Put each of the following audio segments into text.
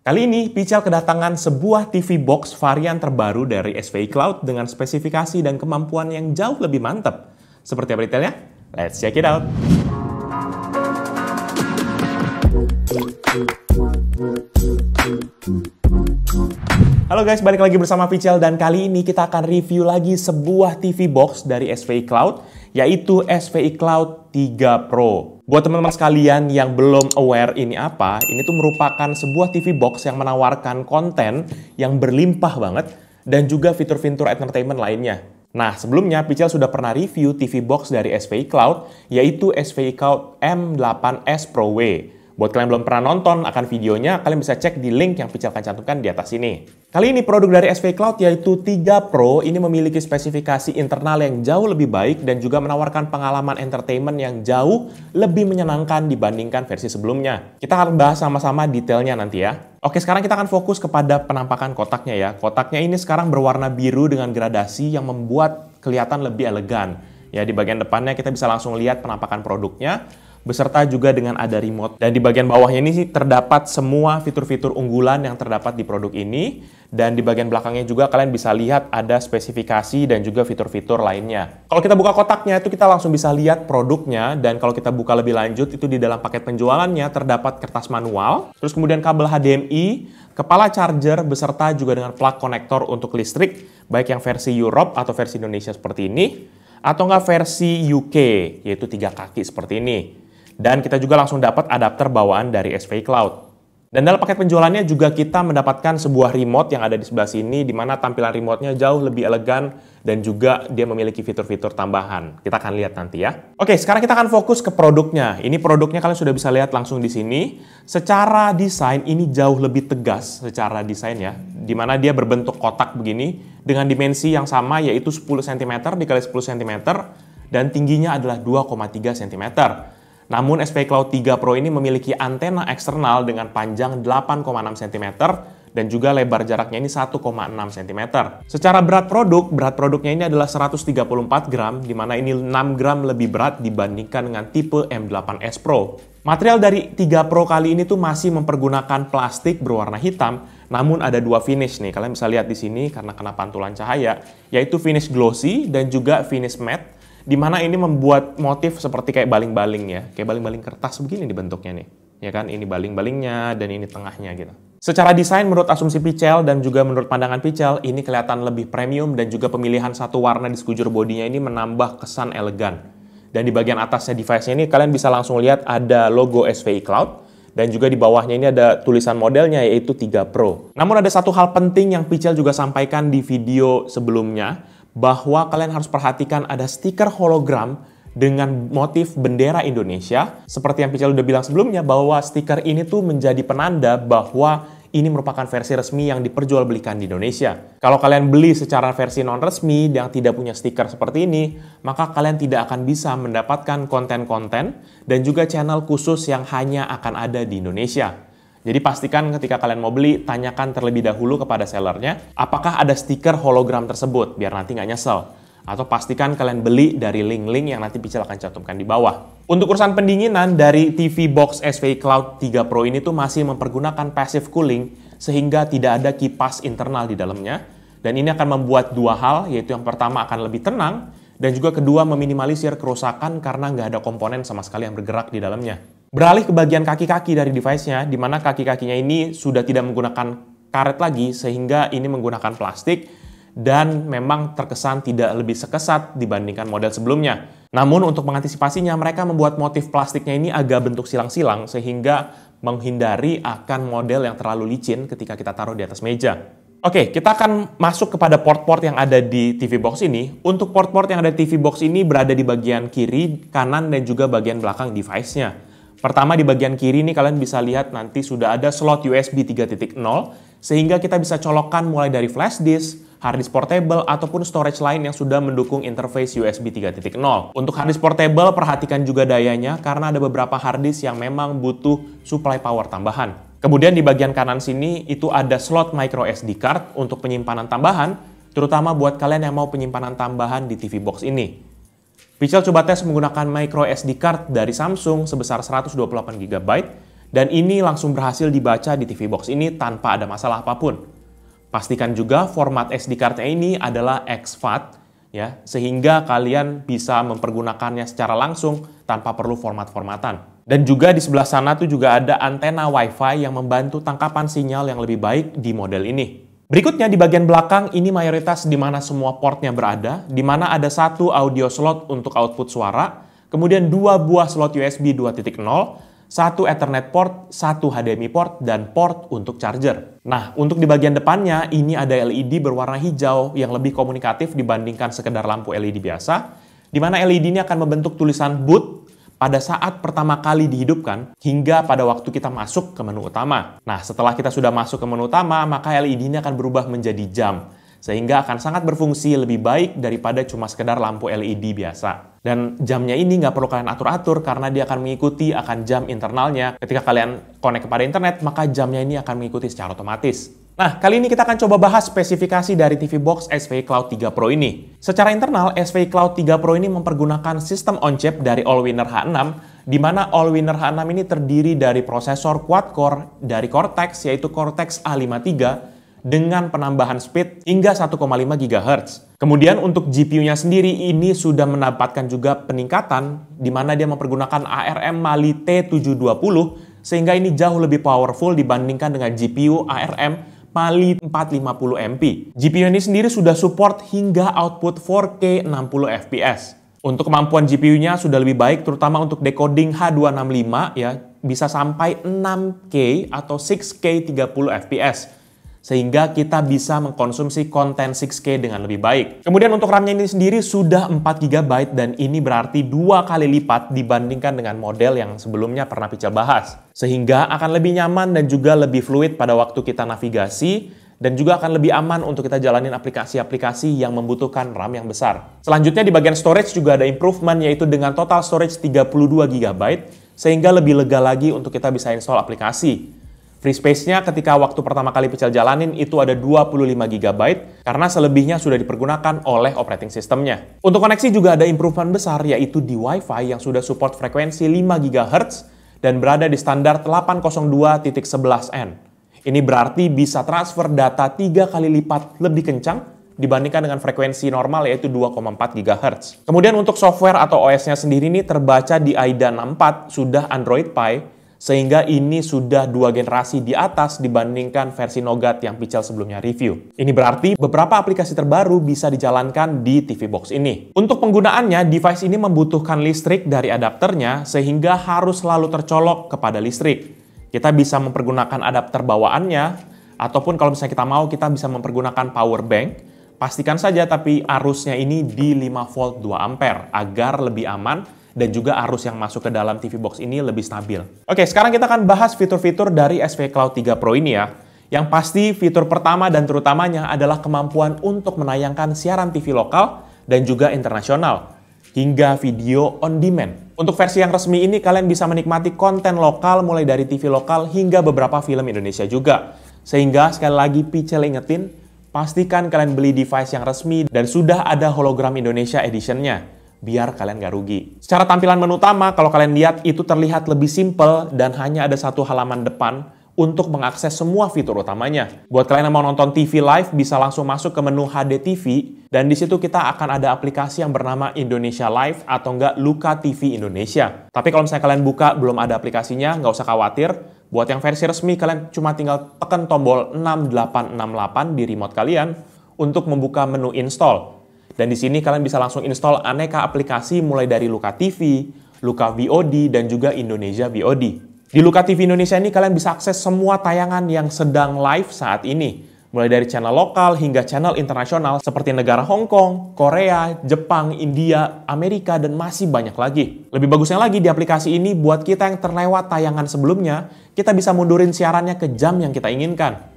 Kali ini, Pichel kedatangan sebuah TV box varian terbaru dari SVI Cloud dengan spesifikasi dan kemampuan yang jauh lebih mantap. Seperti apa detailnya? Let's check it out! Halo guys, balik lagi bersama Pichel dan kali ini kita akan review lagi sebuah TV box dari SVI Cloud, yaitu SVI Cloud 3 Pro. Buat teman-teman sekalian yang belum aware ini apa, ini tuh merupakan sebuah TV box yang menawarkan konten yang berlimpah banget dan juga fitur-fitur entertainment lainnya. Nah, sebelumnya Pichel sudah pernah review TV box dari SVI Cloud, yaitu SVI Cloud M8S Pro W. Buat kalian yang belum pernah nonton akan videonya, kalian bisa cek di link yang Pichel akan cantumkan di atas ini. Kali ini produk dari SVI Cloud yaitu 3 Pro ini memiliki spesifikasi internal yang jauh lebih baik dan juga menawarkan pengalaman entertainment yang jauh lebih menyenangkan dibandingkan versi sebelumnya. Kita akan bahas sama-sama detailnya nanti ya. Oke, sekarang kita akan fokus kepada penampakan kotaknya ya. Kotaknya ini sekarang berwarna biru dengan gradasi yang membuat kelihatan lebih elegan. Ya, di bagian depannya kita bisa langsung lihat penampakan produknya, beserta juga dengan ada remote. Dan di bagian bawahnya ini sih terdapat semua fitur-fitur unggulan yang terdapat di produk ini. Dan di bagian belakangnya juga kalian bisa lihat ada spesifikasi dan juga fitur-fitur lainnya. Kalau kita buka kotaknya itu kita langsung bisa lihat produknya. Dan kalau kita buka lebih lanjut itu di dalam paket penjualannya terdapat kertas manual. Terus kemudian kabel HDMI, kepala charger, beserta juga dengan plug konektor untuk listrik. Baik yang versi Europe atau versi Indonesia seperti ini. Atau nggak versi UK, yaitu 3 kaki seperti ini. Dan kita juga langsung dapat adapter bawaan dari SVI Cloud. Dan dalam paket penjualannya juga kita mendapatkan sebuah remote yang ada di sebelah sini, di mana tampilan remote-nya jauh lebih elegan dan juga dia memiliki fitur-fitur tambahan. Kita akan lihat nanti ya. Oke, sekarang kita akan fokus ke produknya. Ini produknya kalian sudah bisa lihat langsung di sini. Secara desain ini jauh lebih tegas secara desain ya, di mana dia berbentuk kotak begini dengan dimensi yang sama yaitu 10 cm dikali 10 cm dan tingginya adalah 2,3 cm. Namun SVI Cloud 3 Pro ini memiliki antena eksternal dengan panjang 8,6 cm dan juga lebar jaraknya ini 1,6 cm. Secara berat produknya ini adalah 134 gram, di mana ini 6 gram lebih berat dibandingkan dengan tipe M8S Pro. Material dari 3 Pro kali ini tuh masih mempergunakan plastik berwarna hitam, namun ada 2 finish nih. Kalian bisa lihat di sini karena kena pantulan cahaya, yaitu finish glossy dan juga finish matte, di mana ini membuat motif seperti kayak baling-baling ya. Kayak baling-baling kertas begini dibentuknya nih. Ya kan, ini baling-balingnya dan ini tengahnya gitu. Secara desain menurut asumsi Pichel dan juga menurut pandangan Pichel, ini kelihatan lebih premium dan juga pemilihan satu warna di sekujur bodinya ini menambah kesan elegan. Dan di bagian atasnya device-nya ini kalian bisa langsung lihat ada logo SVI Cloud. Dan juga di bawahnya ini ada tulisan modelnya yaitu 3 Pro. Namun ada satu hal penting yang Pichel juga sampaikan di video sebelumnya, bahwa kalian harus perhatikan ada stiker hologram dengan motif bendera Indonesia. Seperti yang Pichel udah bilang sebelumnya, bahwa stiker ini tuh menjadi penanda bahwa ini merupakan versi resmi yang diperjualbelikan di Indonesia. Kalau kalian beli secara versi non-resmi yang tidak punya stiker seperti ini, maka kalian tidak akan bisa mendapatkan konten-konten dan juga channel khusus yang hanya akan ada di Indonesia. Jadi pastikan ketika kalian mau beli, tanyakan terlebih dahulu kepada sellernya, apakah ada stiker hologram tersebut, biar nanti nggak nyesel. Atau pastikan kalian beli dari link-link yang nanti Pichel akan cantumkan di bawah. Untuk urusan pendinginan dari TV box SVI Cloud 3 Pro ini tuh masih mempergunakan passive cooling, sehingga tidak ada kipas internal di dalamnya. Dan ini akan membuat 2 hal, yaitu yang pertama akan lebih tenang, dan juga kedua meminimalisir kerusakan karena nggak ada komponen sama sekali yang bergerak di dalamnya. Beralih ke bagian kaki-kaki dari device-nya, di mana kaki-kakinya ini sudah tidak menggunakan karet lagi, sehingga ini menggunakan plastik, dan memang terkesan tidak lebih sekesat dibandingkan model sebelumnya. Namun untuk mengantisipasinya, mereka membuat motif plastiknya ini agak bentuk silang-silang, sehingga menghindari akan model yang terlalu licin ketika kita taruh di atas meja. Oke, kita akan masuk kepada port-port yang ada di TV box ini. Untuk port-port yang ada di TV box ini berada di bagian kiri, kanan, dan juga bagian belakang device-nya. Pertama di bagian kiri ini kalian bisa lihat nanti sudah ada slot USB 3.0 sehingga kita bisa colokkan mulai dari flash disk, hard disk portable ataupun storage lain yang sudah mendukung interface USB 3.0. Untuk hard disk portable perhatikan juga dayanya karena ada beberapa hard disk yang memang butuh supply power tambahan. Kemudian di bagian kanan sini itu ada slot micro SD card untuk penyimpanan tambahan, terutama buat kalian yang mau penyimpanan tambahan di TV box ini. Pichel coba tes menggunakan micro SD card dari Samsung sebesar 128 GB Dan ini langsung berhasil dibaca di TV Box ini tanpa ada masalah apapun. Pastikan juga format SD card-nya ini adalah exFAT, ya, sehingga kalian bisa mempergunakannya secara langsung tanpa perlu format-formatan. Dan juga di sebelah sana tuh juga ada antena Wi-Fi yang membantu tangkapan sinyal yang lebih baik di model ini. Berikutnya di bagian belakang ini mayoritas di mana semua portnya berada, di mana ada satu audio slot untuk output suara, kemudian 2 buah slot USB 2.0, 1 Ethernet port, 1 HDMI port, dan port untuk charger. Nah, untuk di bagian depannya, ini ada LED berwarna hijau yang lebih komunikatif dibandingkan sekedar lampu LED biasa, di mana LED ini akan membentuk tulisan boot pada saat pertama kali dihidupkan, hingga pada waktu kita masuk ke menu utama. Nah, setelah kita sudah masuk ke menu utama, maka LED ini akan berubah menjadi jam, sehingga akan sangat berfungsi lebih baik daripada cuma sekedar lampu LED biasa. Dan jamnya ini nggak perlu kalian atur-atur karena dia akan mengikuti akan jam internalnya. Ketika kalian connect kepada internet, maka jamnya ini akan mengikuti secara otomatis. Nah, kali ini kita akan coba bahas spesifikasi dari TV Box SVI Cloud 3 Pro ini. Secara internal, SVI Cloud 3 Pro ini mempergunakan sistem on-chip dari Allwinner H6, di mana Allwinner H6 ini terdiri dari prosesor quad-core dari Cortex, yaitu Cortex A53, dengan penambahan speed hingga 1,5 GHz. Kemudian untuk GPU-nya sendiri ini sudah mendapatkan juga peningkatan di mana dia mempergunakan ARM Mali T720 sehingga ini jauh lebih powerful dibandingkan dengan GPU ARM Mali 450MP. GPU ini sendiri sudah support hingga output 4K 60 fps. Untuk kemampuan GPU-nya sudah lebih baik terutama untuk decoding H265 ya, bisa sampai 6K atau 6K 30 fps. Sehingga kita bisa mengkonsumsi konten 6K dengan lebih baik. Kemudian untuk RAM-nya ini sendiri sudah 4 GB dan ini berarti 2 kali lipat dibandingkan dengan model yang sebelumnya pernah Pical bahas. Sehingga akan lebih nyaman dan juga lebih fluid pada waktu kita navigasi dan juga akan lebih aman untuk kita jalanin aplikasi-aplikasi yang membutuhkan RAM yang besar. Selanjutnya di bagian storage juga ada improvement yaitu dengan total storage 32 GB sehingga lebih lega lagi untuk kita bisa install aplikasi. Free space-nya ketika waktu pertama kali Pical jalanin itu ada 25 GB karena selebihnya sudah dipergunakan oleh operating system-nya. Untuk koneksi juga ada improvement besar yaitu di Wi-Fi yang sudah support frekuensi 5 GHz dan berada di standar 802.11n. Ini berarti bisa transfer data 3 kali lipat lebih kencang dibandingkan dengan frekuensi normal yaitu 2,4 GHz. Kemudian untuk software atau OS-nya sendiri ini terbaca di AIDA 64 sudah Android Pie, sehingga ini sudah 2 generasi di atas dibandingkan versi Nougat yang Pical sebelumnya review. Ini berarti beberapa aplikasi terbaru bisa dijalankan di TV Box ini. Untuk penggunaannya, device ini membutuhkan listrik dari adapternya sehingga harus selalu tercolok kepada listrik. Kita bisa mempergunakan adapter bawaannya, ataupun kalau misalnya kita mau, kita bisa mempergunakan power bank. Pastikan saja tapi arusnya ini di 5 volt 2 ampere agar lebih aman dan juga arus yang masuk ke dalam TV Box ini lebih stabil. Oke, sekarang kita akan bahas fitur-fitur dari SVI Cloud 3 Pro ini ya. Yang pasti fitur pertama dan terutamanya adalah kemampuan untuk menayangkan siaran TV lokal dan juga internasional, hingga video on demand. Untuk versi yang resmi ini kalian bisa menikmati konten lokal mulai dari TV lokal hingga beberapa film Indonesia juga. Sehingga sekali lagi Pical ingetin, pastikan kalian beli device yang resmi dan sudah ada hologram Indonesia edition-nya, biar kalian gak rugi. Secara tampilan menu utama, kalau kalian lihat itu terlihat lebih simple dan hanya ada satu halaman depan untuk mengakses semua fitur utamanya. Buat kalian yang mau nonton TV live, bisa langsung masuk ke menu HD TV, dan di situ kita akan ada aplikasi yang bernama Indonesia Live atau enggak Luka TV Indonesia. Tapi kalau misalnya kalian buka belum ada aplikasinya, nggak usah khawatir. Buat yang versi resmi, kalian cuma tinggal tekan tombol 6868 di remote kalian untuk membuka menu install. Dan di sini kalian bisa langsung install aneka aplikasi mulai dari Luka TV, Luka VOD, dan juga Indonesia VOD. Di Luka TV Indonesia ini kalian bisa akses semua tayangan yang sedang live saat ini. Mulai dari channel lokal hingga channel internasional seperti negara Hong Kong, Korea, Jepang, India, Amerika, dan masih banyak lagi. Lebih bagusnya lagi di aplikasi ini buat kita yang terlewat tayangan sebelumnya, kita bisa mundurin siarannya ke jam yang kita inginkan.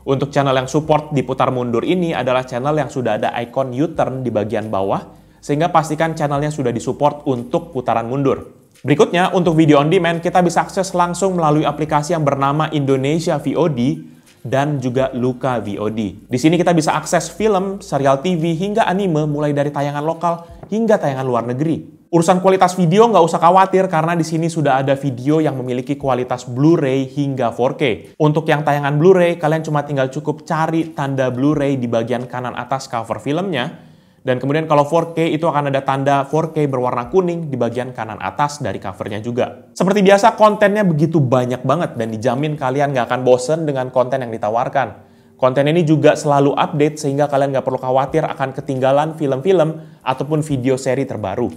Untuk channel yang support diputar mundur ini adalah channel yang sudah ada icon U-turn di bagian bawah, sehingga pastikan channelnya sudah disupport untuk putaran mundur. Berikutnya, untuk video on demand, kita bisa akses langsung melalui aplikasi yang bernama Indonesia VOD dan juga Luka VOD. Di sini kita bisa akses film, serial TV, hingga anime mulai dari tayangan lokal hingga tayangan luar negeri. Urusan kualitas video nggak usah khawatir karena di sini sudah ada video yang memiliki kualitas Blu-ray hingga 4K. Untuk yang tayangan Blu-ray, kalian cuma tinggal cukup cari tanda Blu-ray di bagian kanan atas cover filmnya. Dan kemudian kalau 4K itu akan ada tanda 4K berwarna kuning di bagian kanan atas dari covernya juga. Seperti biasa, kontennya begitu banyak banget dan dijamin kalian nggak akan bosen dengan konten yang ditawarkan. Konten ini juga selalu update sehingga kalian nggak perlu khawatir akan ketinggalan film-film ataupun video seri terbaru.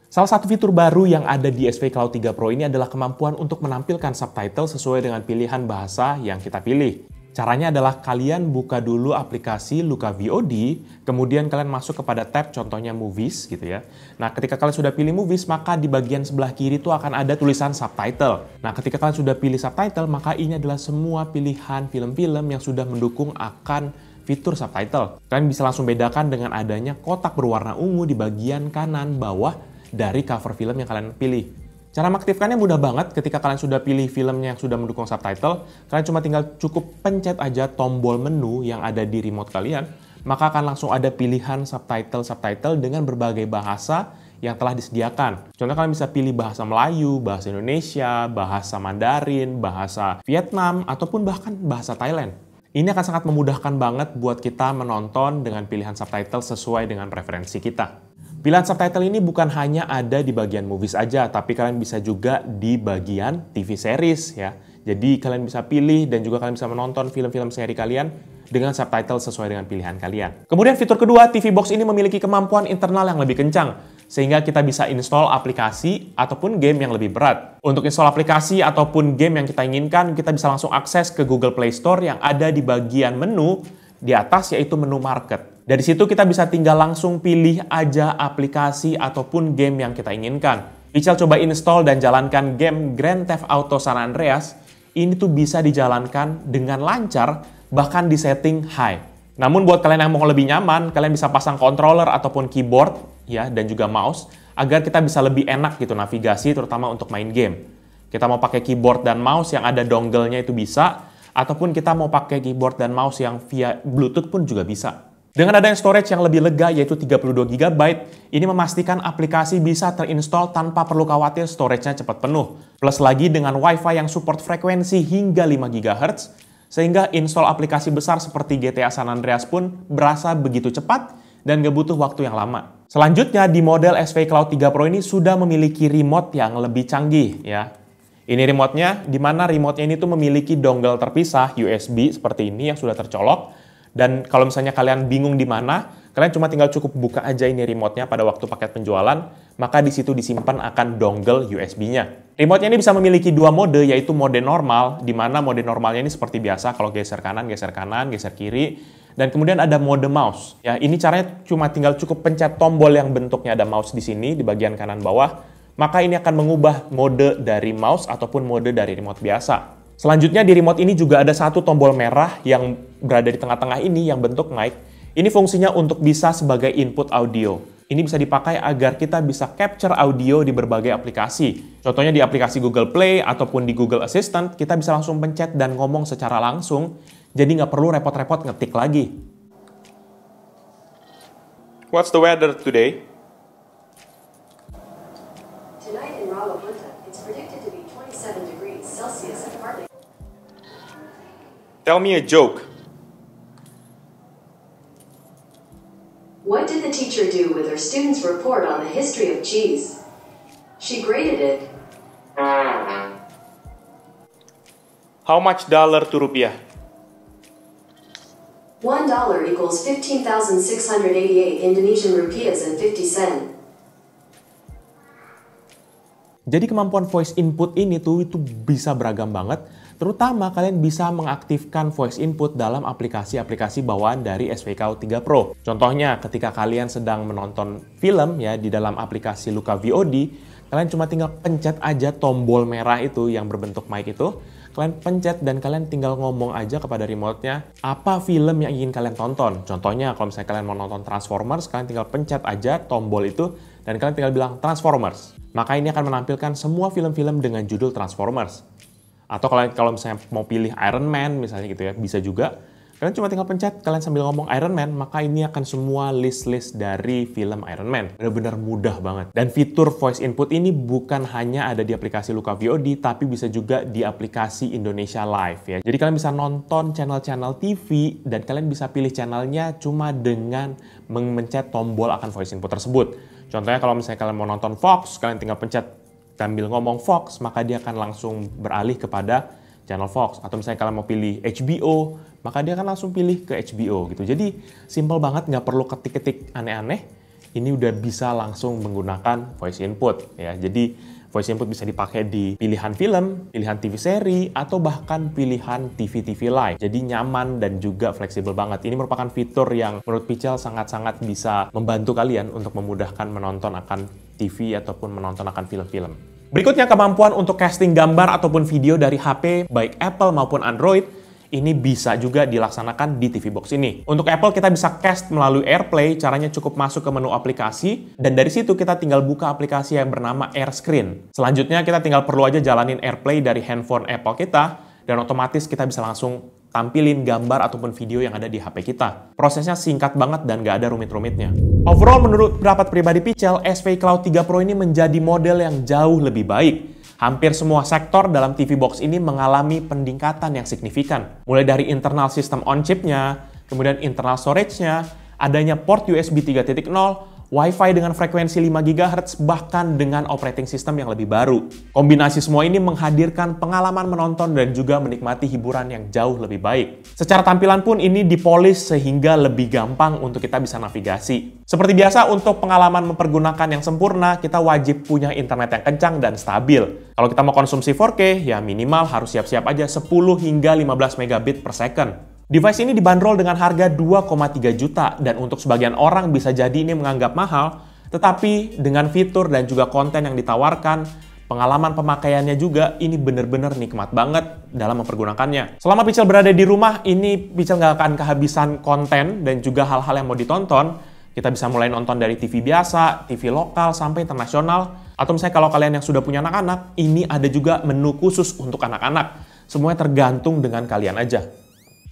Salah satu fitur baru yang ada di SVI Cloud 3 Pro ini adalah kemampuan untuk menampilkan subtitle sesuai dengan pilihan bahasa yang kita pilih. Caranya adalah kalian buka dulu aplikasi Luka VOD, kemudian kalian masuk kepada tab contohnya Movies gitu ya. Nah, ketika kalian sudah pilih Movies, maka di bagian sebelah kiri itu akan ada tulisan subtitle. Nah, ketika kalian sudah pilih subtitle, maka ini adalah semua pilihan film-film yang sudah mendukung akan fitur subtitle. Kalian bisa langsung bedakan dengan adanya kotak berwarna ungu di bagian kanan bawah dari cover film yang kalian pilih. Cara mengaktifkannya mudah banget. Ketika kalian sudah pilih filmnya yang sudah mendukung subtitle, kalian cuma tinggal cukup pencet aja tombol menu yang ada di remote kalian, maka akan langsung ada pilihan subtitle dengan berbagai bahasa yang telah disediakan. Contohnya kalian bisa pilih bahasa Melayu, bahasa Indonesia, bahasa Mandarin, bahasa Vietnam, ataupun bahkan bahasa Thailand. Ini akan sangat memudahkan banget buat kita menonton dengan pilihan subtitle sesuai dengan preferensi kita. Pilihan subtitle ini bukan hanya ada di bagian movies aja, tapi kalian bisa juga di bagian TV series ya. Jadi kalian bisa pilih dan juga kalian bisa menonton film-film seri kalian dengan subtitle sesuai dengan pilihan kalian. Kemudian fitur kedua, TV Box ini memiliki kemampuan internal yang lebih kencang, sehingga kita bisa install aplikasi ataupun game yang lebih berat. Untuk install aplikasi ataupun game yang kita inginkan, kita bisa langsung akses ke Google Play Store yang ada di bagian menu di atas, yaitu menu market. Dari situ kita bisa tinggal langsung pilih aja aplikasi ataupun game yang kita inginkan. Pichel coba install dan jalankan game Grand Theft Auto San Andreas. Ini tuh bisa dijalankan dengan lancar, bahkan di setting high. Namun buat kalian yang mau lebih nyaman, kalian bisa pasang controller ataupun keyboard ya, dan juga mouse agar kita bisa lebih enak gitu navigasi, terutama untuk main game. Kita mau pakai keyboard dan mouse yang ada dongle-nya itu bisa, ataupun kita mau pakai keyboard dan mouse yang via Bluetooth pun juga bisa. Dengan adanya storage yang lebih lega yaitu 32 GB, ini memastikan aplikasi bisa terinstall tanpa perlu khawatir storage-nya cepat penuh. Plus lagi dengan Wi-Fi yang support frekuensi hingga 5 GHz, sehingga install aplikasi besar seperti GTA San Andreas pun berasa begitu cepat dan gak butuh waktu yang lama. Selanjutnya di model SVI Cloud 3 Pro ini sudah memiliki remote yang lebih canggih ya. Ini remote-nya, di mana remote-nya ini tuh memiliki dongle terpisah USB seperti ini yang sudah tercolok. Dan kalau misalnya kalian bingung di mana, kalian cuma tinggal cukup buka aja ini remote-nya pada waktu paket penjualan, maka di situ disimpan akan dongle USB-nya. Remote-nya ini bisa memiliki dua mode, yaitu mode normal, di mana mode normalnya ini seperti biasa, kalau geser kanan, geser kiri, dan kemudian ada mode mouse. Ya, ini caranya cuma tinggal cukup pencet tombol yang bentuknya ada mouse di sini, di bagian kanan bawah, maka ini akan mengubah mode dari mouse ataupun mode dari remote biasa. Selanjutnya di remote ini juga ada satu tombol merah yang berada di tengah-tengah ini yang bentuk mic. Ini fungsinya untuk bisa sebagai input audio. Ini bisa dipakai agar kita bisa capture audio di berbagai aplikasi. Contohnya di aplikasi Google Play ataupun di Google Assistant, kita bisa langsung pencet dan ngomong secara langsung, jadi nggak perlu repot-repot ngetik lagi. What's the weather today? Tonight in Rawa Punta, it's predicted to be 27 degrees Celsius and partly. Tell me a joke. What did the teacher do with her students' report on the history of cheese? She graded it. How much dollar to rupiah? $1 equals 15,688 Indonesian rupiahs and 50 cent. Jadi kemampuan voice input ini tuh itu bisa beragam banget, terutama kalian bisa mengaktifkan voice input dalam aplikasi-aplikasi bawaan dari SVI Cloud 3 Pro. Contohnya ketika kalian sedang menonton film ya di dalam aplikasi Luka VOD, kalian cuma tinggal pencet aja tombol merah itu yang berbentuk mic itu, kalian pencet dan kalian tinggal ngomong aja kepada remote-nya apa film yang ingin kalian tonton. Contohnya kalau misalnya kalian mau nonton Transformers, kalian tinggal pencet aja tombol itu dan kalian tinggal bilang Transformers. Maka ini akan menampilkan semua film-film dengan judul Transformers. Atau kalau misalnya mau pilih Iron Man misalnya gitu ya, bisa juga. Kalian cuma tinggal pencet, kalian sambil ngomong Iron Man, maka ini akan semua list-list dari film Iron Man. Benar-benar mudah banget. Dan fitur voice input ini bukan hanya ada di aplikasi Luka VOD, tapi bisa juga di aplikasi Indonesia Live ya. Jadi kalian bisa nonton channel-channel TV, dan kalian bisa pilih channelnya cuma dengan memencet tombol akan voice input tersebut. Contohnya kalau misalnya kalian mau nonton Fox, kalian tinggal pencet sambil ngomong Fox, maka dia akan langsung beralih kepada channel Fox. Atau misalnya kalian mau pilih HBO, maka dia akan langsung pilih ke HBO gitu. Jadi simple banget, nggak perlu ketik-ketik aneh-aneh. Ini udah bisa langsung menggunakan voice input ya. Jadi voice input bisa dipakai di pilihan film, pilihan TV seri, atau bahkan pilihan TV-TV live. Jadi nyaman dan juga fleksibel banget. Ini merupakan fitur yang menurut Pichel sangat-sangat bisa membantu kalian untuk memudahkan menonton akan TV ataupun menonton akan film-film. Berikutnya, kemampuan untuk casting gambar ataupun video dari HP, baik Apple maupun Android, ini bisa juga dilaksanakan di TV Box ini. Untuk Apple, kita bisa cast melalui AirPlay, caranya cukup masuk ke menu aplikasi, dan dari situ kita tinggal buka aplikasi yang bernama AirScreen. Selanjutnya, kita tinggal perlu aja jalanin AirPlay dari handphone Apple kita, dan otomatis kita bisa langsung tampilin gambar ataupun video yang ada di HP kita. Prosesnya singkat banget dan nggak ada rumit-rumitnya. Overall, menurut pendapat pribadi Pichel, SVI Cloud 3 Pro ini menjadi model yang jauh lebih baik. Hampir semua sektor dalam TV Box ini mengalami peningkatan yang signifikan. Mulai dari internal sistem on-chip-nya, kemudian internal storage-nya, adanya port USB 3.0, Wi-Fi dengan frekuensi 5 GHz, bahkan dengan operating system yang lebih baru. Kombinasi semua ini menghadirkan pengalaman menonton dan juga menikmati hiburan yang jauh lebih baik. Secara tampilan pun ini dipolish sehingga lebih gampang untuk kita bisa navigasi. Seperti biasa, untuk pengalaman mempergunakan yang sempurna, kita wajib punya internet yang kencang dan stabil. Kalau kita mau konsumsi 4K, ya minimal harus siap-siap aja 10 hingga 15 megabit per second. Device ini dibanderol dengan harga 2,3 juta, dan untuk sebagian orang bisa jadi ini menganggap mahal, tetapi dengan fitur dan juga konten yang ditawarkan, pengalaman pemakaiannya juga ini bener-bener nikmat banget dalam mempergunakannya. Selama Pichel berada di rumah, ini Pichel nggak akan kehabisan konten dan juga hal-hal yang mau ditonton. Kita bisa mulai nonton dari TV biasa, TV lokal, sampai internasional. Atau misalnya kalau kalian yang sudah punya anak-anak, ini ada juga menu khusus untuk anak-anak. Semuanya tergantung dengan kalian aja.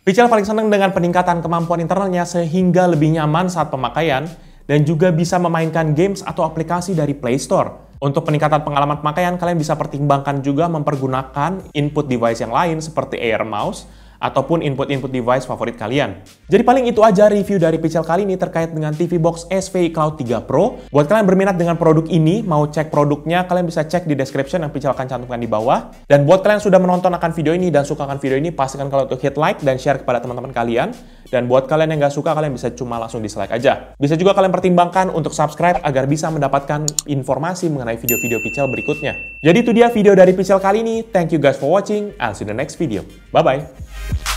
Pichel paling senang dengan peningkatan kemampuan internalnya sehingga lebih nyaman saat pemakaian dan juga bisa memainkan games atau aplikasi dari Play Store. Untuk peningkatan pengalaman pemakaian, kalian bisa pertimbangkan juga mempergunakan input device yang lain seperti Air Mouse ataupun input-input device favorit kalian. Jadi paling itu aja review dari Pichel kali ini terkait dengan TV Box SVI Cloud 3 Pro. Buat kalian berminat dengan produk ini, mau cek produknya, kalian bisa cek di description yang Pichel akan cantumkan di bawah. Dan buat kalian yang sudah menonton akan video ini dan suka akan video ini, pastikan kalian untuk hit like dan share kepada teman-teman kalian. Dan buat kalian yang nggak suka, kalian bisa cuma langsung dislike aja. Bisa juga kalian pertimbangkan untuk subscribe agar bisa mendapatkan informasi mengenai video-video Pichel berikutnya. Jadi itu dia video dari Pichel kali ini. Thank you guys for watching. I'll see you in the next video. Bye-bye.